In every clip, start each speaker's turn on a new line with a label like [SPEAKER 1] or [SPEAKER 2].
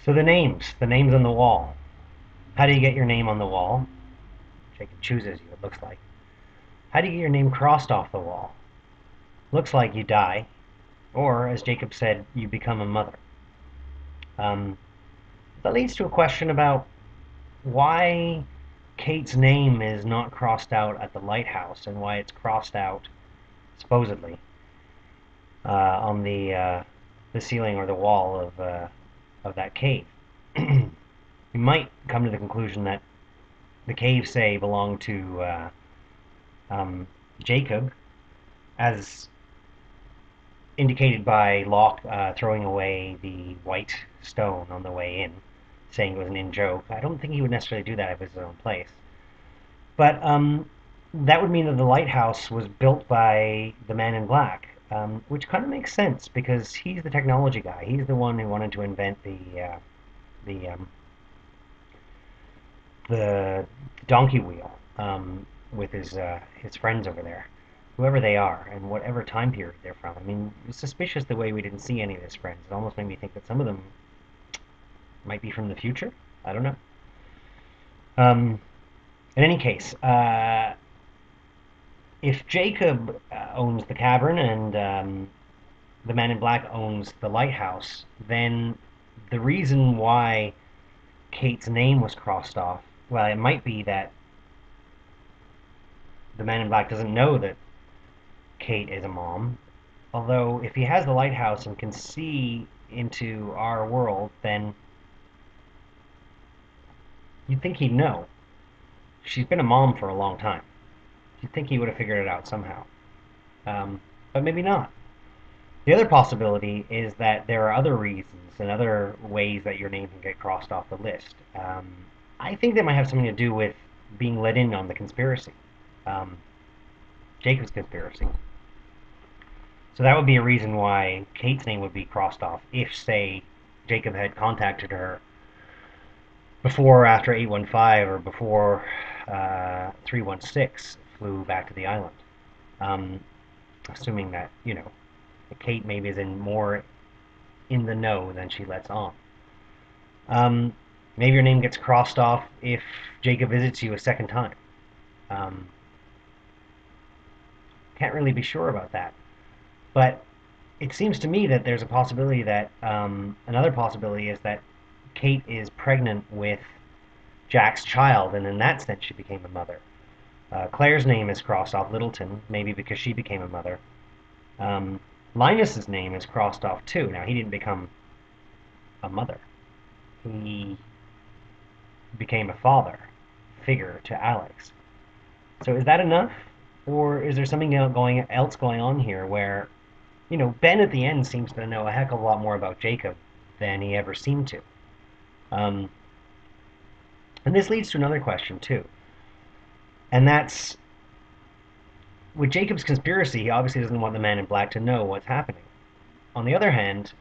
[SPEAKER 1] So the names on the wall. How do you get your name on the wall? Jacob chooses you, it looks like. How do you get your name crossed off the wall? Looks like you die, or as Jacob said, you become a mother. Um, that leads to a question about why Kate's name is not crossed out at the lighthouse and why it's crossed out, supposedly, on the ceiling or the wall of that cave. You might come to the conclusion that the caves say belong to um, Jacob, as indicated by Locke throwing away the white stone on the way in, saying it was an in-joke. I don't think he would necessarily do that if it was his own place. But that would mean that the lighthouse was built by the Man in Black, which kind of makes sense because he's the technology guy. He's the one who wanted to invent the the donkey wheel with his friends over there, whoever they are, and whatever time period they're from. I mean, it's suspicious the way we didn't see any of his friends. It almost made me think that some of them might be from the future. I don't know. Um, in any case, if Jacob owns the cavern and the Man in Black owns the lighthouse, then the reason why Kate's name was crossed off, well, it might be that the Man in Black doesn't know that Kate is a mom. Although, if he has the lighthouse and can see into our world, then you'd think he'd know. She's been a mom for a long time. You'd think he would have figured it out somehow. But maybe not. The other possibility is that there are other reasons and other ways that your name can get crossed off the list. I think that might have something to do with being let in on the conspiracy, um, Jacob's conspiracy. So that would be a reason why Kate's name would be crossed off if, say, Jacob had contacted her before or after 815 or before 316 flew back to the island. Um, Assuming that, Kate maybe is in more in the know than she lets on. Um, Maybe your name gets crossed off if Jacob visits you a second time. Um, can't really be sure about that. But it seems to me that there's a possibility that another possibility is that Kate is pregnant with Jack's child, and in that sense, she became a mother. Claire's name is crossed off Littleton, maybe because she became a mother. Um, Linus's name is crossed off too. Now, he didn't become a mother. He became a father figure to Alex. So is that enough? Or is there something else going on here where, Ben at the end seems to know a heck of a lot more about Jacob than he ever seemed to. Um, and this leads to another question, too. And that's, with Jacob's conspiracy, he obviously doesn't want the Man in Black to know what's happening. On the other hand,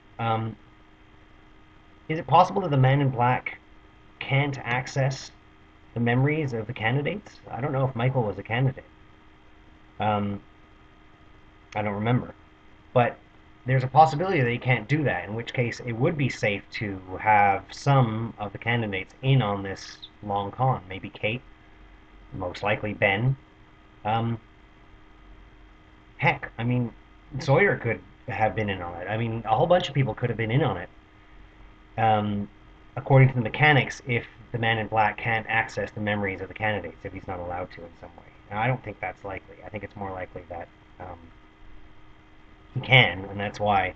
[SPEAKER 1] is it possible that the Man in Black can't access the memories of the candidates? I don't know if Michael was a candidate. Um, I don't remember. But there's a possibility that he can't do that, in which case it would be safe to have some of the candidates in on this long con. Maybe Kate, most likely Ben. Um, Heck, I mean, Sawyer could have been in on it. I mean, a whole bunch of people could have been in on it. Um, According to the mechanics, if the Man in Black can't access the memories of the candidates, if he's not allowed to in some way. Now, I don't think that's likely. I think it's more likely that he can, and that's why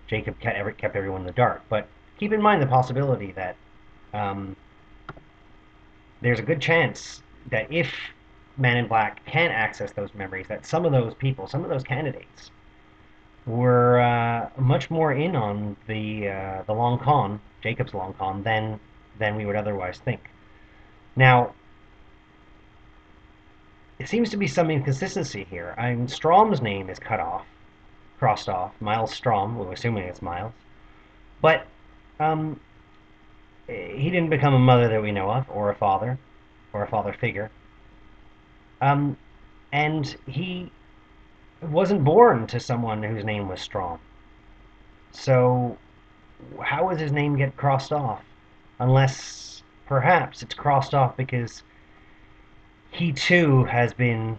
[SPEAKER 1] Jacob kept everyone in the dark. But keep in mind the possibility that um, there's a good chance that if Man in Black can access those memories, that some of those people, some of those candidates, were much more in on the long con, Jacob's long con, than we would otherwise think. Now, it seems to be some inconsistency here. I mean, Strom's name is cut off, crossed off. Miles Strom, we're assuming it's Miles, but um, he didn't become a mother that we know of, or a father figure. Um, and he wasn't born to someone whose name was Strom. So how does his name get crossed off? Unless perhaps it's crossed off because he too has been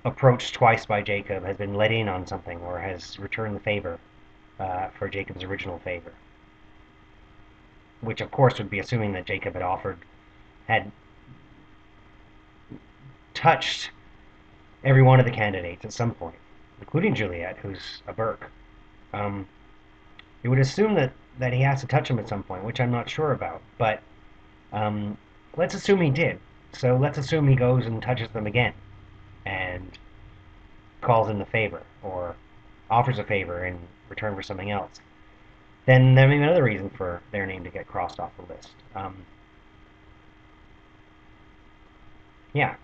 [SPEAKER 1] approached twice by Jacob, has been let in on something, or has returned the favor for Jacob's original favor. Which, of course, would be assuming that Jacob had touched every one of the candidates at some point, including Juliet, who's a Burke. Um, it would assume that he has to touch him at some point, which I'm not sure about. But um, let's assume he did. So let's assume he goes and touches them again and calls in the favor or offers a favor in return for something else. Then there may be another reason for their name to get crossed off the list. Yeah,